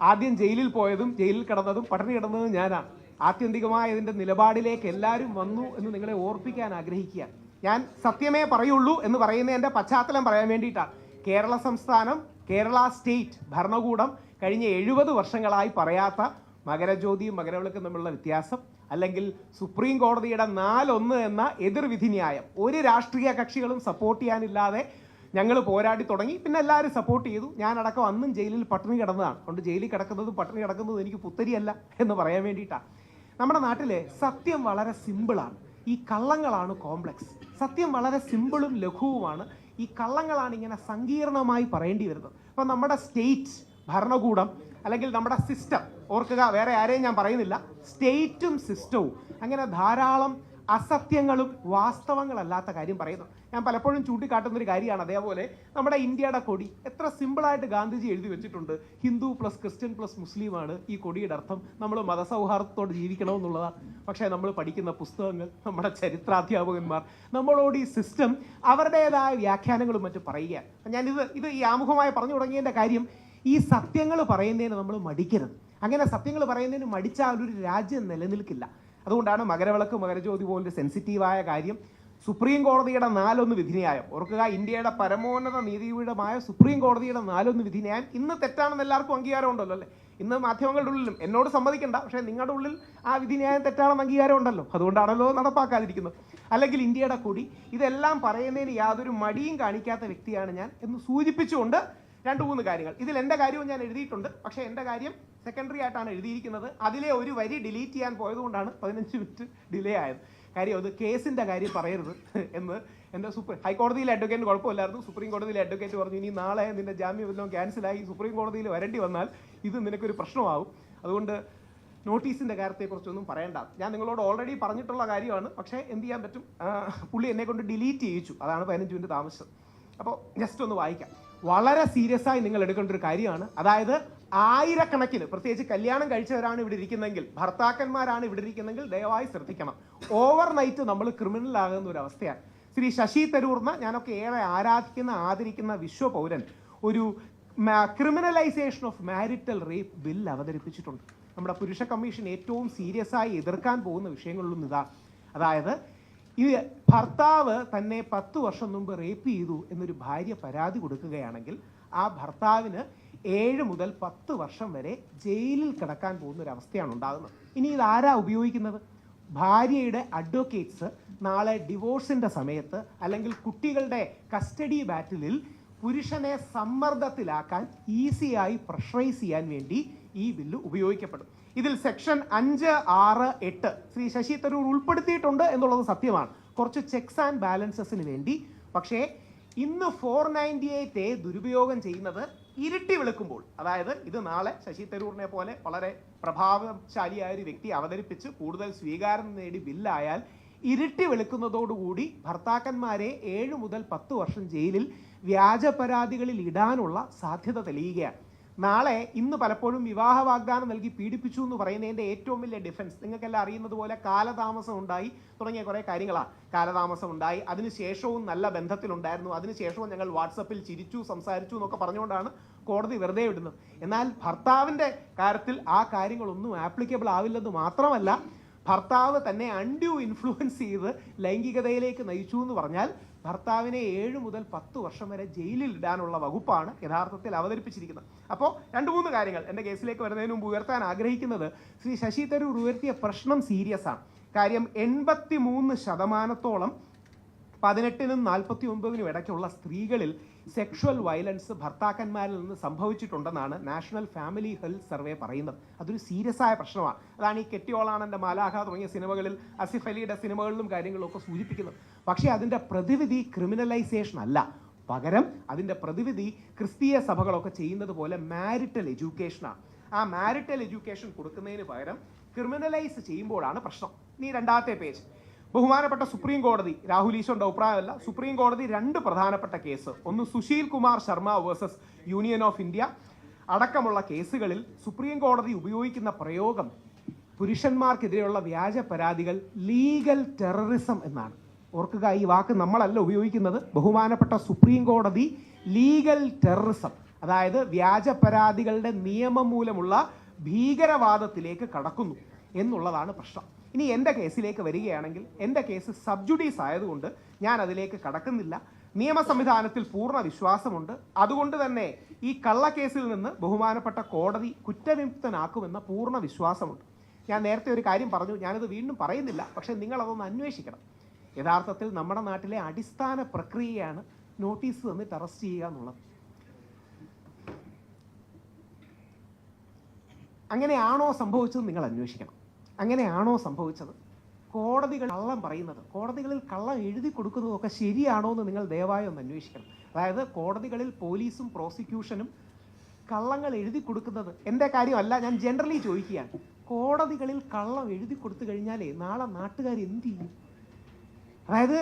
ആദ്യം ജയിലിൽ പോയതും ജയിലിൽ കിടന്നതും പട്ടിണി കിടന്നതും ഞാനാണ്. ആത്യന്തികമായ ഇതിൻ്റെ നിലപാടിലേക്ക് എല്ലാവരും വന്നു എന്ന് നിങ്ങളെ ഓർപ്പിക്കാൻ ആഗ്രഹിക്കുക. ഞാൻ സത്യമേ പറയുള്ളൂ എന്ന് പറയുന്നതിൻ്റെ പശ്ചാത്തലം പറയാൻ വേണ്ടിയിട്ടാണ്. കേരള സംസ്ഥാനം, കേരള സ്റ്റേറ്റ് ഭരണകൂടം കഴിഞ്ഞ 70 വർഷങ്ങളായി പറയാത്ത മകരജ്യോതിയും മകരവിളക്കും തമ്മിലുള്ള വ്യത്യാസം, അല്ലെങ്കിൽ സുപ്രീം കോടതിയുടെ 4-1 എന്ന എതിർവിധി ന്യായം ഒരു രാഷ്ട്രീയ കക്ഷികളും സപ്പോർട്ട് ചെയ്യാനില്ലാതെ ഞങ്ങൾ പോരാടി തുടങ്ങി. പിന്നെ എല്ലാവരും സപ്പോർട്ട് ചെയ്തു. ഞാനടക്കം അന്നും ജയിലിൽ പട്ടിണി കിടന്നതാണ്. അതുകൊണ്ട് ജയിലിൽ കിടക്കുന്നതും പട്ടിണി കിടക്കുന്നതും എനിക്ക് പുത്തരിയല്ല എന്ന് പറയാൻ വേണ്ടിയിട്ടാണ്. നമ്മുടെ നാട്ടിലെ സത്യം വളരെ സിമ്പിളാണ്, ഈ കള്ളങ്ങളാണ് കോംപ്ലക്സ്. സത്യം വളരെ സിമ്പിളും ലഘുവുമാണ്, ഈ കള്ളങ്ങളാണ് ഇങ്ങനെ സങ്കീർണമായി പറയേണ്ടി വരുന്നത്. അപ്പം നമ്മുടെ സ്റ്റേറ്റ് ഭരണകൂടം അല്ലെങ്കിൽ നമ്മുടെ സിസ്റ്റം, ഓർക്കുക വേറെ ആരെയും ഞാൻ പറയുന്നില്ല, സ്റ്റേറ്റും സിസ്റ്റവും അങ്ങനെ ധാരാളം അസത്യങ്ങളും വാസ്തവങ്ങളല്ലാത്ത കാര്യം പറയുന്നു. ഞാൻ പലപ്പോഴും ചൂണ്ടിക്കാട്ടുന്നൊരു കാര്യമാണ്. അതേപോലെ നമ്മുടെ ഇന്ത്യയുടെ കൊടി എത്ര സിമ്പിളായിട്ട് ഗാന്ധിജി എഴുതി വെച്ചിട്ടുണ്ട്. ഹിന്ദു പ്ലസ് ക്രിസ്ത്യൻ പ്ലസ് മുസ്ലിമാണ് ഈ കൊടിയുടെ അർത്ഥം. നമ്മൾ മതസൗഹാർദ്ദത്തോടെ ജീവിക്കണമെന്നുള്ളതാണ്. പക്ഷേ നമ്മൾ പഠിക്കുന്ന പുസ്തകങ്ങൾ, നമ്മുടെ ചരിത്രാധ്യാപകന്മാർ നമ്മളോട് ഈ സിസ്റ്റം അവരുടേതായ വ്യാഖ്യാനങ്ങളും മറ്റും പറയുകയാണ്. ഞാനിത് ഈ ആമുഖമായി പറഞ്ഞു തുടങ്ങിയതിൻ്റെ കാര്യം, ഈ സത്യങ്ങൾ പറയുന്നതിന് നമ്മൾ മടിക്കരുത്. അങ്ങനെ സത്യങ്ങൾ പറയുന്നതിന് മടിച്ചാൽ ഒരു രാജ്യം നിലനിൽക്കില്ല. അതുകൊണ്ടാണ് മകരവിളക്ക് മകരജ്യോതി പോലൊരു സെൻസിറ്റീവായ കാര്യം സുപ്രീം കോടതിയുടെ 4-1 വിധിന്യായം. ഓർക്കുക, ഇന്ത്യയുടെ പരമോന്നത നീതിപീഠമായ സുപ്രീം കോടതിയുടെ 4-1 വിധിന്യായം ഇന്ന് തെറ്റാണെന്ന് എല്ലാവർക്കും അംഗീകാരം ഉണ്ടല്ലോ അല്ലേ? ഇന്ന് മാധ്യമങ്ങളുടെ ഉള്ളിലും എന്നോട് സമ്മതിക്കണ്ട, പക്ഷേ നിങ്ങളുടെ ഉള്ളിൽ ആ വിധിന്യായം തെറ്റാണെന്ന് അംഗീകാരം ഉണ്ടല്ലോ. അതുകൊണ്ടാണല്ലോ നടപ്പാക്കാതിരിക്കുന്നത്. അല്ലെങ്കിൽ ഇന്ത്യയുടെ കൊടി, ഇതെല്ലാം പറയുന്നതിന് യാതൊരു മടിയും കാണിക്കാത്ത വ്യക്തിയാണ് ഞാൻ എന്ന് സൂചിപ്പിച്ചുകൊണ്ട് 2-3 കാര്യങ്ങൾ. ഇതിൽ എൻ്റെ കാര്യവും ഞാൻ എഴുതിയിട്ടുണ്ട്, പക്ഷേ എൻ്റെ കാര്യം സെക്കൻഡറി ആയിട്ടാണ് എഴുതിയിരിക്കുന്നത്. അതിലെ ഒരു വരി ഡിലീറ്റ് ചെയ്യാൻ പോയതുകൊണ്ടാണ് 15 മിനിറ്റ് ഡിലേ ആയത്. കാര്യം അത് കേസിൻ്റെ കാര്യം പറയരുത് എന്ന് എൻ്റെ ഹൈക്കോടതിയിലെ അഡ്വക്കേറ്റ് കുഴപ്പമില്ലായിരുന്നു. സുപ്രീം കോടതിയിലെ അഡ്വക്കേറ്റ് പറഞ്ഞു, ഇനി നാളെ നിൻ്റെ ജാമ്യം വല്ലതും ക്യാൻസലായി സുപ്രീം കോടതിയിൽ വരേണ്ടി വന്നാൽ ഇത് നിനക്കൊരു പ്രശ്നമാവും. അതുകൊണ്ട് നോട്ടീസിൻ്റെ കാര്യത്തെക്കുറിച്ചൊന്നും പറയണ്ട. ഞാൻ നിങ്ങളോട് ഓൾറെഡി പറഞ്ഞിട്ടുള്ള കാര്യമാണ്, പക്ഷേ എന്ത് ചെയ്യാൻ പറ്റും, പുള്ളി എന്നെ കൊണ്ട് ഡിലീറ്റ് ചെയ്യിച്ചു. അതാണ് 15 മിനിറ്റ് താമസിച്ചത്. അപ്പോൾ ജസ്റ്റ് ഒന്ന് വായിക്കാം. വളരെ സീരിയസ് ആയി നിങ്ങൾ എടുക്കേണ്ട ഒരു കാര്യമാണ്. അതായത് ആയിരക്കണക്കിന്, പ്രത്യേകിച്ച് കല്യാണം കഴിച്ചവരാണ് ഇവിടെ ഇരിക്കുന്നെങ്കിൽ, ഭർത്താക്കന്മാരാണ് ഇവിടെ ഇരിക്കുന്നെങ്കിൽ ദയവായി ശ്രദ്ധിക്കണം. ഓവർനൈറ്റ് നമ്മൾ ക്രിമിനൽ ആകുന്ന ഒരു അവസ്ഥയാണ്. ശ്രീ ശശി തരൂർന്ന് ഞാനൊക്കെ ഏറെ ആരാധിക്കുന്ന ആദരിക്കുന്ന വിശ്വപൗരൻ ഒരു criminalisation of marital rape bill അവതരിപ്പിച്ചിട്ടുണ്ട്. നമ്മുടെ പുരുഷ കമ്മീഷൻ ഏറ്റവും സീരിയസ് ആയി എതിർക്കാൻ പോകുന്ന വിഷയങ്ങളിലൊന്നും ഇതാണ്. അതായത് ഈ ഭർത്താവ് തന്നെ 10 വർഷം മുമ്പ് റേപ്പ് ചെയ്തു എന്നൊരു ഭാര്യ പരാതി കൊടുക്കുകയാണെങ്കിൽ ആ ഭർത്താവിന് 7 മുതൽ 10 വർഷം വരെ ജയിലിൽ കിടക്കാൻ പോകുന്ന ഒരു അവസ്ഥയാണ് ഉണ്ടാകുന്നത്. ഇനി ഇതാരാ ഉപയോഗിക്കുന്നത്? ഭാര്യയുടെ അഡ്വക്കേറ്റ്സ് നാളെ ഡിവോഴ്സിൻ്റെ സമയത്ത് അല്ലെങ്കിൽ കുട്ടികളുടെ കസ്റ്റഡി ബാറ്റിലിൽ പുരുഷനെ സമ്മർദ്ദത്തിലാക്കാൻ ഈസിയായി പ്രഷറൈസ് ചെയ്യാൻ വേണ്ടി ഈ ബില്ല് ഉപയോഗിക്കപ്പെടും. ഇതിൽ സെക്ഷൻ 5, 6, 8 ശ്രീ ശശി തരൂർ ഉൾപ്പെടുത്തിയിട്ടുണ്ട് എന്നുള്ളത് സത്യമാണ്, കുറച്ച് ചെക്സ് ആൻഡ് ബാലൻസസിന് വേണ്ടി. പക്ഷേ ഇന്ന് 498A ദുരുപയോഗം ചെയ്യുന്നത് ഇരുട്ടി വെളുക്കുമ്പോൾ, അതായത് ഇത് നാളെ ശശി തരൂറിനെ പോലെ വളരെ പ്രഭാവശാലിയായ ഒരു വ്യക്തി അവതരിപ്പിച്ച് കൂടുതൽ സ്വീകാരം നേടി ബില്ലായാൽ ഇരുട്ടി വെളുക്കുന്നതോടുകൂടി ഭർത്താക്കന്മാരെ 7 മുതൽ 10 വർഷം ജയിലിൽ വ്യാജ പരാതികളിൽ ഇടാനുള്ള സാധ്യത തെളിയുകയാണ്. നാളെ ഇന്ന് പലപ്പോഴും വിവാഹ വാഗ്ദാനം നൽകി പീഡിപ്പിച്ചു എന്ന് പറയുന്നതിൻ്റെ ഏറ്റവും വലിയ ഡിഫൻസ് നിങ്ങൾക്കെല്ലാം അറിയുന്നത് പോലെ കാലതാമസം ഉണ്ടായി തുടങ്ങിയ കുറേ കാര്യങ്ങളാണ്. കാലതാമസം ഉണ്ടായി, അതിനുശേഷവും നല്ല ബന്ധത്തിലുണ്ടായിരുന്നു, അതിനുശേഷവും ഞങ്ങൾ വാട്സപ്പിൽ ചിരിച്ചു സംസാരിച്ചു എന്നൊക്കെ പറഞ്ഞുകൊണ്ടാണ് കോടതി വെറുതെ വിടുന്നത്. എന്നാൽ ഭർത്താവിൻ്റെ കാര്യത്തിൽ ആ കാര്യങ്ങളൊന്നും ആപ്ലിക്കബിൾ ആവില്ലെന്ന് മാത്രമല്ല, ഭർത്താവ് തന്നെ അൺഡ്യൂ ഇൻഫ്ലുവൻസ് ചെയ്ത് ലൈംഗികതയിലേക്ക് നയിച്ചു എന്ന് പറഞ്ഞാൽ ഭർത്താവിനെ 7 മുതൽ 10 വർഷം വരെ ജയിലിൽ ഇടാനുള്ള വകുപ്പാണ് യഥാർത്ഥത്തിൽ അവതരിപ്പിച്ചിരിക്കുന്നത്. അപ്പോൾ 2-3 കാര്യങ്ങൾ എൻ്റെ കേസിലേക്ക് വരുന്നതിന് മുമ്പ് ഉയർത്താൻ ആഗ്രഹിക്കുന്നത്, ശ്രീ ശശി തരൂർ ഉയർത്തിയ പ്രശ്നം സീരിയസ് ആണ്. കാര്യം 83% 18-നും 49-നും ഇടയ്ക്കുള്ള സ്ത്രീകളിൽ സെക്ഷൽ വയലൻസ് ഭർത്താക്കന്മാരിൽ നിന്ന് സംഭവിച്ചിട്ടുണ്ടെന്നാണ് നാഷണൽ ഫാമിലി ഹെൽത്ത് സർവേ പറയുന്നത്. അതൊരു സീരിയസ് ആയ പ്രശ്നമാണ്. അതാണ് ഈ കെട്ടിയോളാണ് എൻ്റെ മാലാഖ തുടങ്ങിയ സിനിമകളിൽ, ആസിഫ് അലിയുടെ സിനിമകളിലും കാര്യങ്ങളിലും ഒക്കെ സൂചിപ്പിക്കുന്നത്. പക്ഷേ അതിൻ്റെ പ്രതിവിധി ക്രിമിനലൈസേഷൻ അല്ല, പകരം അതിൻ്റെ പ്രതിവിധി ക്രിസ്തീയ സഭകളൊക്കെ ചെയ്യുന്നത് പോലെ മാരിറ്റൽ എഡ്യൂക്കേഷനാണ്. ആ മാരിറ്റൽ എഡ്യൂക്കേഷൻ കൊടുക്കുന്നതിന് പകരം ക്രിമിനലൈസ് ചെയ്യുമ്പോഴാണ് പ്രശ്നം. ഇനി 2ാമത്തെ പേജ്. ബഹുമാനപ്പെട്ട സുപ്രീം കോടതി, രാഹുൽ ഈശ്വറിന്റെ അഭിപ്രായമല്ല, സുപ്രീം കോടതി 2 പ്രധാനപ്പെട്ട കേസ്, ഒന്ന് Sushil Kumar Sharma versus union of India അടക്കമുള്ള കേസുകളിൽ സുപ്രീം കോടതി ഉപയോഗിക്കുന്ന പ്രയോഗം പുരുഷന്മാർക്കെതിരെയുള്ള വ്യാജ പരാതികൾ ലീഗൽ ടെററിസം എന്നാണ്. ഓർക്കുക, ഈ വാക്ക് നമ്മളല്ല ഉപയോഗിക്കുന്നത്, ബഹുമാനപ്പെട്ട സുപ്രീം കോടതി ലീഗൽ ടെററിസം അതായത് വ്യാജ പരാതികളുടെ നിയമം മൂലമുള്ള ഭീകരവാദത്തിലേക്ക് കടക്കുന്നു എന്നുള്ളതാണ് പ്രശ്നം. ഇനി എൻ്റെ കേസിലേക്ക് വരികയാണെങ്കിൽ, എൻ്റെ കേസ് സബ്ജുഡീസ് ആയതുകൊണ്ട് ഞാൻ അതിലേക്ക് കടക്കുന്നില്ല. നിയമ സംവിധാനത്തിൽ പൂർണ്ണ വിശ്വാസമുണ്ട്. അതുകൊണ്ട് തന്നെ ഈ കള്ളക്കേസിൽ നിന്ന് ബഹുമാനപ്പെട്ട കോടതി കുറ്റവിമുക്തനാക്കുമെന്ന പൂർണ്ണ വിശ്വാസമുണ്ട്. ഞാൻ നേരത്തെ ഒരു കാര്യം പറഞ്ഞു, ഞാനത് വീണ്ടും പറയുന്നില്ല, പക്ഷേ നിങ്ങളതൊന്ന് അന്വേഷിക്കണം. യഥാർത്ഥത്തിൽ നമ്മുടെ നാട്ടിലെ അടിസ്ഥാന പ്രക്രിയയാണ് നോട്ടീസ് തന്നിട്ട് അറസ്റ്റ് ചെയ്യുക എന്നുള്ളത്. അങ്ങനെയാണോ സംഭവിച്ചത് നിങ്ങൾ അന്വേഷിക്കണം. അങ്ങനെയാണോ സംഭവിച്ചത്? കോടതികൾ കള്ളം പറയുന്നത്, കോടതികളിൽ കള്ളം എഴുതി കൊടുക്കുന്നതൊക്കെ ശരിയാണോ എന്ന് നിങ്ങൾ ദയവായി ഒന്ന് അന്വേഷിക്കണം. അതായത് കോടതികളിൽ പോലീസും പ്രോസിക്യൂഷനും കള്ളങ്ങൾ എഴുതി കൊടുക്കുന്നത് എൻ്റെ കാര്യമല്ല, ഞാൻ ജനറലി ചോദിക്കുകയാണ്. കോടതികളിൽ കള്ളം എഴുതി കൊടുത്തു കഴിഞ്ഞാലേ നാളെ നാട്ടുകാർ എന്ത് ചെയ്യും? അതായത്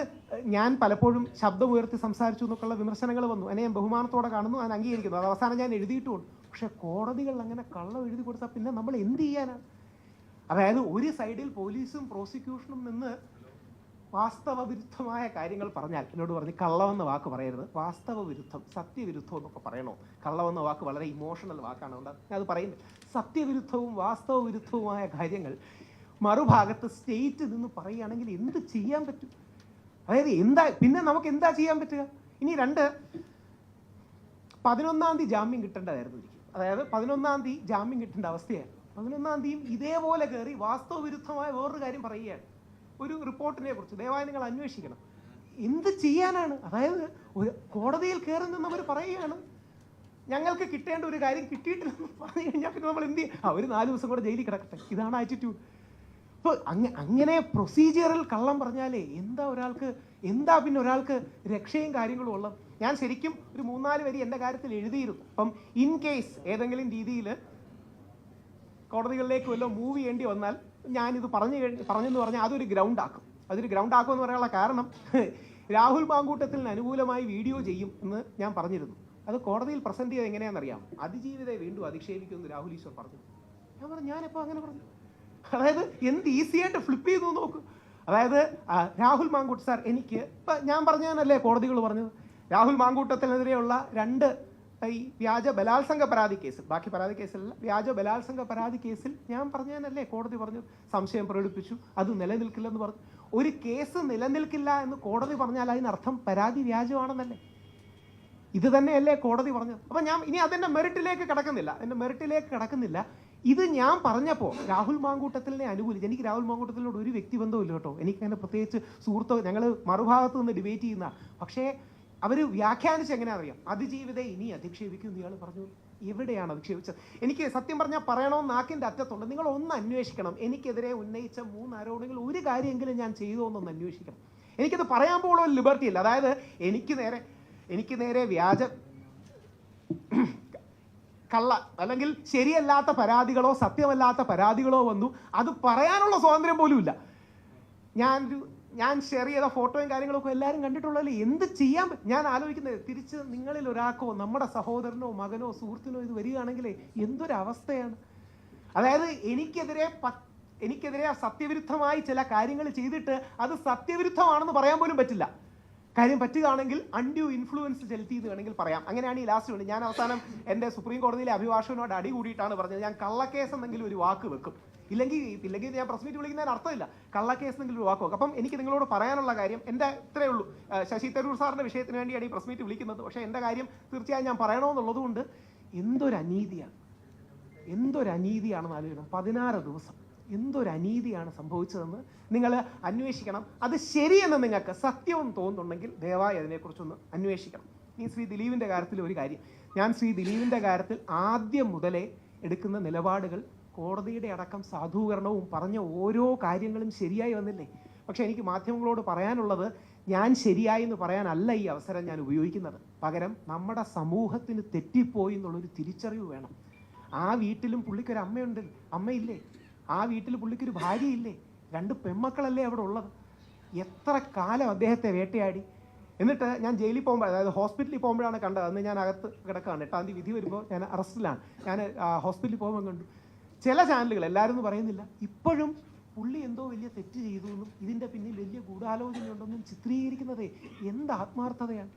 ഞാൻ പലപ്പോഴും ശബ്ദമുയർത്തി സംസാരിച്ചു എന്നൊക്കെയുള്ള വിമർശനങ്ങൾ വന്നു. എന്നെ ഞാൻ ബഹുമാനത്തോടെ കാണുന്നു, ഞാൻ അംഗീകരിക്കുന്നു. അത് അവസാനം ഞാൻ എഴുതിയിട്ടുമുണ്ട്. പക്ഷേ കോടതികളിൽ അങ്ങനെ കള്ളം എഴുതി കൊടുത്താൽ പിന്നെ നമ്മൾ എന്ത് ചെയ്യാനാണ്? അതായത് ഒരു സൈഡിൽ പോലീസും പ്രോസിക്യൂഷനും നിന്ന് വാസ്തവ വിരുദ്ധമായ കാര്യങ്ങൾ പറഞ്ഞാൽ, എന്നോട് പറഞ്ഞ് കള്ളമെന്ന വാക്ക് പറയരുത്, വാസ്തവ വിരുദ്ധം, സത്യവിരുദ്ധം എന്നൊക്കെ പറയണോ? കള്ളമെന്ന വാക്ക് വളരെ ഇമോഷണൽ വാക്കാണ്, അതുകൊണ്ട് ഞാൻ അത് പറയുന്നത്. സത്യവിരുദ്ധവും വാസ്തവ വിരുദ്ധവുമായ കാര്യങ്ങൾ മറുഭാഗത്ത് സ്റ്റേറ്റ് നിന്ന് പറയുകയാണെങ്കിൽ എന്ത് ചെയ്യാൻ പറ്റും? അതായത് പിന്നെ നമുക്ക് എന്താ ചെയ്യാൻ പറ്റുക? ഇനി 11-ാം തീയതി ജാമ്യം കിട്ടേണ്ടതായിരുന്നു എനിക്ക്. അതായത് 11-ാം തീയതി ജാമ്യം കിട്ടേണ്ട അവസ്ഥയാണ്. 11-ാം തീയതിയും ഇതേപോലെ കയറി വാസ്തവ വിരുദ്ധമായ വേറൊരു കാര്യം പറയുകയാണ്, ഒരു റിപ്പോർട്ടിനെ കുറിച്ച്. ദയവായി നിങ്ങൾ അന്വേഷിക്കണം. എന്ത് ചെയ്യാനാണ്? അതായത് ഒരു കോടതിയിൽ കയറി നിന്നവർ പറയുകയാണ് ഞങ്ങൾക്ക് കിട്ടേണ്ട ഒരു കാര്യം കിട്ടിയിട്ടില്ലെന്ന് പറഞ്ഞു കഴിഞ്ഞാൽ പിന്നെ നമ്മൾ എന്ത് ചെയ്യും? ഒരു 4 ദിവസം കൂടെ ജയിലിൽ കിടക്കട്ടെ, ഇതാണ് ആറ്റിറ്റ്യൂഡ്. ഇപ്പോൾ അങ്ങനെ പ്രൊസീജിയറിൽ കള്ളം പറഞ്ഞാലേ എന്താ പിന്നെ ഒരാൾക്ക് രക്ഷയും കാര്യങ്ങളും ഉള്ളത്? ഞാൻ ശരിക്കും ഒരു 3-4 വരി എൻ്റെ കാര്യത്തിൽ എഴുതിയിരുന്നു. അപ്പം ഇൻ കേസ് ഏതെങ്കിലും രീതിയിൽ കോടതികളിലേക്ക് വല്ലതും മൂവ് ചെയ്യേണ്ടി വന്നാൽ ഞാനിത് പറഞ്ഞെന്ന് പറഞ്ഞാൽ അതൊരു ഗ്രൗണ്ട് ആക്കും എന്ന് പറയാനുള്ള കാരണം, രാഹുൽ മാങ്കൂട്ടത്തിന് അനുകൂലമായി വീഡിയോ ചെയ്യും എന്ന് ഞാൻ പറഞ്ഞിരുന്നു. അത് കോടതിയിൽ പ്രസന്റ് ചെയ്ത് എങ്ങനെയാണെന്നറിയാം? അതിജീവിതയെ വീണ്ടും അധിക്ഷേപിക്കുമെന്ന് രാഹുൽ ഈശ്വർ പറഞ്ഞു. ഞാൻ പറഞ്ഞു ഞാനെപ്പോൾ അങ്ങനെ പറഞ്ഞു? അതായത് എന്ത് ഈസിയായിട്ട് ഫ്ലിപ്പ് ചെയ്തു നോക്ക്. അതായത് രാഹുൽ മാങ്കൂട്ട് സാർ, എനിക്ക് ഇപ്പം ഞാൻ പറഞ്ഞതല്ലേ കോടതികൾ പറഞ്ഞത്? രാഹുൽ മാങ്കൂട്ടത്തിനെതിരെയുള്ള 2 ഈ വ്യാജ ബലാത്സംഗ പരാതി കേസിൽ, ബാക്കി പരാതി കേസിലല്ല, വ്യാജ ബലാത്സംഗ പരാതി കേസിൽ ഞാൻ പറഞ്ഞതല്ലേ കോടതി പറഞ്ഞു, സംശയം പ്രകടിപ്പിച്ചു, അത് നിലനിൽക്കില്ലെന്ന് പറഞ്ഞു. ഒരു കേസ് നിലനിൽക്കില്ല എന്ന് കോടതി പറഞ്ഞാൽ അതിനർത്ഥം പരാതി വ്യാജമാണെന്നല്ലേ? ഇത് തന്നെയല്ലേ കോടതി പറഞ്ഞത്? അപ്പം ഞാൻ ഇനി അതിൻ്റെ മെറിറ്റിലേക്ക് കടക്കുന്നില്ല. ഇത് ഞാൻ പറഞ്ഞപ്പോൾ രാഹുൽ മാങ്കൂട്ടത്തിലിനെ അനുകൂലിച്ച്, എനിക്ക് രാഹുൽ മാങ്കൂട്ടത്തിനോട് ഒരു വ്യക്തിബന്ധവും ഇല്ല കേട്ടോ. എനിക്കങ്ങനെ പ്രത്യേകിച്ച് സുഹൃത്തോ, ഞങ്ങൾ മറുഭാഗത്ത് നിന്ന് ഡിബേറ്റ് ചെയ്യുന്ന, പക്ഷേ അവർ വ്യാഖ്യാനിച്ച് എങ്ങനെയാണെന്നറിയാം? അതിജീവിതയെ ഇനി അധിക്ഷേപിക്കും ഇയാൾ പറഞ്ഞു. എവിടെയാണ് അധിക്ഷേപിച്ചത്? എനിക്ക് സത്യം പറഞ്ഞാൽ പറയണമെന്ന് നാക്കിൻ്റെ അറ്റത്തുണ്ട്. നിങ്ങൾ ഒന്ന് അന്വേഷിക്കണം. എനിക്കെതിരെ ഉന്നയിച്ച 3 ആരോപണങ്ങൾ ഒരു കാര്യമെങ്കിലും ഞാൻ ചെയ്തോ എന്നൊന്ന് അന്വേഷിക്കണം. എനിക്കത് പറയാൻ പോലുള്ള ലിബർട്ടി ഇല്ല. അതായത് എനിക്ക് നേരെ വ്യാജ കള്ള അല്ലെങ്കിൽ ശരിയല്ലാത്ത പരാതികളോ സത്യമല്ലാത്ത പരാതികളോ വന്നു, അത് പറയാനുള്ള സ്വാതന്ത്ര്യം പോലും ഇല്ല. ഞാൻ ഷെയർ ചെയ്ത ഫോട്ടോയും കാര്യങ്ങളൊക്കെ എല്ലാവരും കണ്ടിട്ടുള്ളതല്ലേ? എന്ത് ചെയ്യാൻ ഞാൻ ആലോചിക്കുന്നത്, തിരിച്ച് നിങ്ങളിൽ ഒരാൾക്കോ നമ്മുടെ സഹോദരനോ മകനോ സുഹൃത്തിനോ ഇത് വരികയാണെങ്കിലേ എന്തൊരവസ്ഥയാണ്. അതായത് എനിക്കെതിരെ സത്യവിരുദ്ധമായി ചില കാര്യങ്ങൾ ചെയ്തിട്ട് അത് സത്യവിരുദ്ധമാണെന്ന് പറയാൻ പോലും പറ്റില്ല. കാര്യം പറ്റുകയാണെങ്കിൽ അൺഡ്യൂ ഇൻഫ്ലുവൻസ് ചെലുത്തിയെന്ന് വേണമെങ്കിൽ പറയാം. അങ്ങനെയാണ് ഈ ലാസ്റ്റ് വേണ്ടി ഞാൻ അവസാനം എൻ്റെ സുപ്രീം കോടതിയിലെ അഭിഭാഷകനോട് അടി കൂടിയിട്ടാണ് പറഞ്ഞത്, ഞാൻ കള്ളക്കേസ് എന്തെങ്കിലും ഒരു വാക്ക് വെക്കും, ഇല്ലെങ്കിൽ ഞാൻ പ്രസ് മീറ്റ് വിളിക്കുന്നതിന് അർത്ഥമില്ല, കള്ളക്കേസ് എന്തെങ്കിലും ഒരു വാക്ക് വെക്കും. അപ്പം എനിക്ക് നിങ്ങളോട് പറയാനുള്ള കാര്യം എൻ്റെ ഇത്രയേ ഉള്ളൂ. ശശി തരൂർ സാറിൻ്റെ വിഷയത്തിന് വേണ്ടിയാണ് ഈ പ്രസ് മീറ്റ് വിളിക്കുന്നത്. പക്ഷേ എൻ്റെ കാര്യം തീർച്ചയായും ഞാൻ പറയണമെന്നുള്ളത് കൊണ്ട് എന്തൊരനീതിയാണെന്ന് ആലോചിക്കണം. 16 ദിവസം എന്തൊരനീതിയാണ് സംഭവിച്ചതെന്ന് നിങ്ങൾ അന്വേഷിക്കണം. അത് ശരിയെന്ന് നിങ്ങൾക്ക് സത്യവും തോന്നുന്നുണ്ടെങ്കിൽ ദയവായി അതിനെക്കുറിച്ചൊന്ന് അന്വേഷിക്കണം. ഈ ശ്രീ ദിലീപിൻ്റെ കാര്യത്തിൽ ഒരു കാര്യം, ഞാൻ ശ്രീ ദിലീപിൻ്റെ കാര്യത്തിൽ ആദ്യം മുതലേ എടുക്കുന്ന നിലപാടുകൾ കോടതിയുടെ അടക്കം സാധൂകരണവും പറഞ്ഞ ഓരോ കാര്യങ്ങളും ശരിയായി വന്നില്ലേ? പക്ഷേ എനിക്ക് മാധ്യമങ്ങളോട് പറയാനുള്ളത്, ഞാൻ ശരിയായി എന്ന് പറയാനല്ല ഈ അവസരം ഞാൻ ഉപയോഗിക്കുന്നത്. പകരം നമ്മുടെ സമൂഹത്തിന് തെറ്റിപ്പോയി എന്നുള്ളൊരു തിരിച്ചറിവ് വേണം. ആ വീട്ടിലും പുള്ളിക്കൊരു അമ്മയില്ലേ? ആ വീട്ടിൽ പുള്ളിക്കൊരു ഭാര്യയില്ലേ? 2 പെൺമക്കളല്ലേ അവിടെ ഉള്ളത്? എത്ര കാലം അദ്ദേഹത്തെ വേട്ടയാടി. എന്നിട്ട് ഞാൻ ജയിലിൽ പോകുമ്പോൾ, അതായത് ഹോസ്പിറ്റലിൽ പോകുമ്പോഴാണ് കണ്ടത്. അന്ന് ഞാൻ അകത്ത് കിടക്കുകയാണ്, 8-ാം തീയതി വിധി വരുമ്പോൾ ഞാൻ അറസ്റ്റിലാണ്. ഞാൻ ഹോസ്പിറ്റലിൽ പോകുമ്പോൾ കണ്ടു ചില ചാനലുകൾ, എല്ലാവരും ഒന്നും പറയുന്നില്ല, ഇപ്പോഴും പുള്ളി എന്തോ വലിയ തെറ്റ് ചെയ്തു എന്നും ഇതിൻ്റെ പിന്നിൽ വലിയ ഗൂഢാലോചനയുണ്ടെന്നും ചിത്രീകരിക്കുന്നതേ എന്ത് ആത്മാർത്ഥതയാണ്.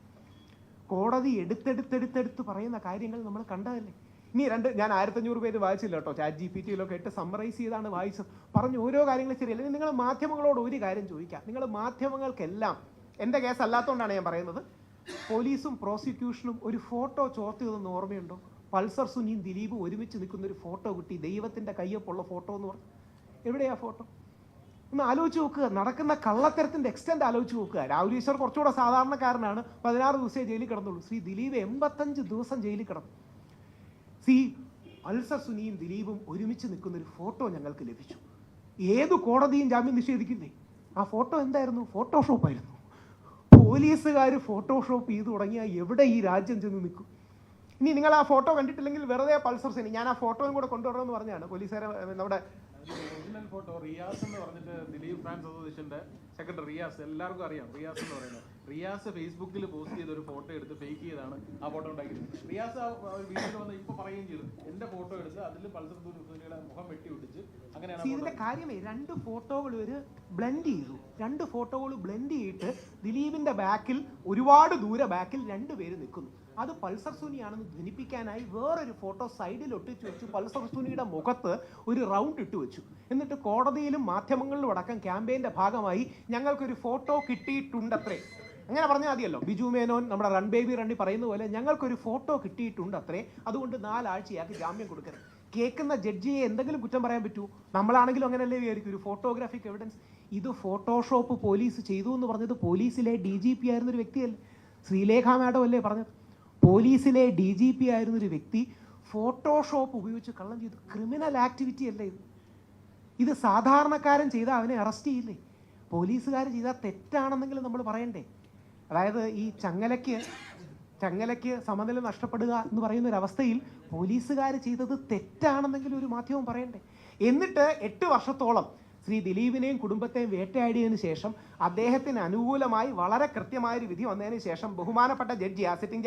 കോടതി എടുത്തെടുത്ത് പറയുന്ന കാര്യങ്ങൾ നമ്മൾ കണ്ടതല്ലേ. ഇനി ഞാൻ 1500 പേര് വായിച്ചില്ല കേട്ടോ, ചാറ്റ് GPT-യിലൊക്കെ ഇട്ട് സമ്മറൈസ് ചെയ്താണ് വായിച്ചത്. പറഞ്ഞു ഓരോ കാര്യങ്ങളും ശരിയല്ല. നിങ്ങൾ മാധ്യമങ്ങളോട് ഒരു കാര്യം ചോദിക്കാം. നിങ്ങൾ മാധ്യമങ്ങൾക്കെല്ലാം, എൻ്റെ കേസ് അല്ലാത്തതുകൊണ്ടാണ് ഞാൻ പറയുന്നത്, പോലീസും പ്രോസിക്യൂഷനും ഒരു ഫോട്ടോ ചോർത്തിയതെന്ന് ഓർമ്മയുണ്ടോ? പൾസർ സുനിയും ദിലീപും ഒരുമിച്ച് നിൽക്കുന്ന ഒരു ഫോട്ടോ കിട്ടി, ദൈവത്തിൻ്റെ കയ്യൊപ്പുള്ള ഫോട്ടോ എന്ന് പറഞ്ഞു. എവിടെയാ ഫോട്ടോ? ഒന്ന് ആലോചിച്ച് നോക്കുക. നടക്കുന്ന കള്ളത്തരത്തിൻ്റെ എക്സ്റ്റെൻറ്റ് ആലോചിച്ച് നോക്കുക. രാഹുൽ ഈശ്വർ കുറച്ചുകൂടെ സാധാരണക്കാരനാണ്, 16 ദിവസമേ ജയിലിൽ കിടന്നുള്ളൂ. ശ്രീ ദിലീപ് 85 ദിവസം ജയിലിൽ കിടന്നു. പൾസർ സുനിയും ദിലീപും ഒരുമിച്ച് നിൽക്കുന്ന ഒരു ഫോട്ടോ ഞങ്ങൾക്ക് ലഭിച്ചു. ഏത് കോടതിയും ജാമ്യം നിഷേധിക്കുന്നേ. ആ ഫോട്ടോ എന്തായിരുന്നു? ഫോട്ടോഷോപ്പായിരുന്നു. പോലീസുകാർ ഫോട്ടോഷോപ്പ് ചെയ്ത് തുടങ്ങിയാൽ എവിടെ ഈ രാജ്യം ചെന്ന് നിൽക്കും? ഇനി നിങ്ങൾ ആ ഫോട്ടോ കണ്ടിട്ടില്ലെങ്കിൽ വെറുതെ പൾസർ സുനി, ഞാൻ ആ ഫോട്ടോയും കൂടെ കൊണ്ടുവരണമെന്ന് പറഞ്ഞാണ് പോലീസുകാരെ. നമ്മുടെ ഒറിജിനൽ ഫോട്ടോ റിയാസ് എന്ന് പറഞ്ഞിട്ട് ദിലീപ് ഫാൻസ് അസോസിയേഷന്റെ സെക്രട്ടറി റിയാസ്, എല്ലാവർക്കും അറിയാം റിയാസ് എന്ന് പറയുന്നത്. റിയാസ് ഫേസ്ബുക്കിൽ പോസ്റ്റ് ചെയ്ത ഒരു ഫോട്ടോ എടുത്ത് ഫേക്ക് ചെയ്താണ് ആ ഫോട്ടോ ഉണ്ടാക്കിയത്. റിയാസ് ആ വീട്ടിൽ വന്ന് ഇപ്പൊ പറയുകയും ചെയ്തു, എന്റെ ഫോട്ടോ എടുത്ത് അതിൽ പൾസർ സുനിയുടെ മുഖം വെട്ടി ഒട്ടിച്ച് അങ്ങനെയാണ്. ഇതിന്റെ കാര്യമേ, 2 ഫോട്ടോകൾ ഒരു ബ്ലെൻഡ് ചെയ്തു. 2 ഫോട്ടോകൾ ബ്ലെൻഡ് ചെയ്തിട്ട് ദിലീപിന്റെ ബാക്കിൽ, ഒരുപാട് ദൂരെ ബാക്കിൽ 2 പേര് നിൽക്കുന്നു. അത് പൾസർ സുനിയാണെന്ന് ധ്വനിപ്പിക്കാനായി വേറൊരു ഫോട്ടോ സൈഡിൽ ഒട്ടിച്ചു വെച്ചു. പൾസർ സുനിയുടെ മുഖത്ത് ഒരു റൗണ്ട് ഇട്ട് വെച്ചു. എന്നിട്ട് കോടതിയിലും മാധ്യമങ്ങളിലും അടക്കം ക്യാമ്പയിന്റെ ഭാഗമായി ഞങ്ങൾക്കൊരു ഫോട്ടോ കിട്ടിയിട്ടുണ്ടത്രേ. അങ്ങനെ പറഞ്ഞാൽ മതിയല്ലോ. ബിജു മേനോൻ നമ്മുടെ റൺ ബേബി റണ്ണി പറയുന്ന പോലെ ഞങ്ങൾക്കൊരു ഫോട്ടോ കിട്ടിയിട്ടുണ്ടത്രേ, അതുകൊണ്ട് 4 ആഴ്ചയാക്കി ജാമ്യം കൊടുക്കരുത്. കേൾക്കുന്ന ജഡ്ജിയെ എന്തെങ്കിലും കുറ്റം പറയാൻ പറ്റൂ? നമ്മളാണെങ്കിലും അങ്ങനെയല്ലേ വിചാരിക്കും, ഒരു ഫോട്ടോഗ്രാഫിക് എവിഡൻസ്. ഇത് ഫോട്ടോഷോപ്പ് പോലീസ് ചെയ്തു എന്ന് പറഞ്ഞത് പോലീസിലെ DGP ആയിരുന്നൊരു വ്യക്തിയല്ലേ, ശ്രീലേഖ മാഡം അല്ലേ പറഞ്ഞത്? പോലീസിലെ DGP ആയിരുന്നൊരു വ്യക്തി ഫോട്ടോഷോപ്പ് ഉപയോഗിച്ച് കള്ളം ചെയ്തു. ക്രിമിനൽ ആക്ടിവിറ്റി അല്ലേ ഇത്? ഇത് സാധാരണക്കാരൻ ചെയ്താൽ അവനെ അറസ്റ്റ് ചെയ്യില്ലേ? പോലീസുകാർ ചെയ്താൽ തെറ്റാണെന്നെങ്കിലും നമ്മൾ പറയണ്ടേ? അതായത് ഈ ചങ്ങലയ്ക്ക് സമനില നഷ്ടപ്പെടുക എന്ന് പറയുന്ന ഒരു അവസ്ഥയിൽ പോലീസുകാർ ചെയ്തത് തെറ്റാണെന്നെങ്കിലും ഒരു മാധ്യമം പറയണ്ടേ? എന്നിട്ട് 8 വർഷത്തോളം ശ്രീ ദിലീപിനെയും കുടുംബത്തെയും വേട്ടയാടിയതിനു ശേഷം അദ്ദേഹത്തിന് അനുകൂലമായി വളരെ കൃത്യമായൊരു വിധി വന്നതിന് ശേഷം ബഹുമാനപ്പെട്ട ജഡ്ജി, ആ സിറ്റിംഗ് ജഡ്ജി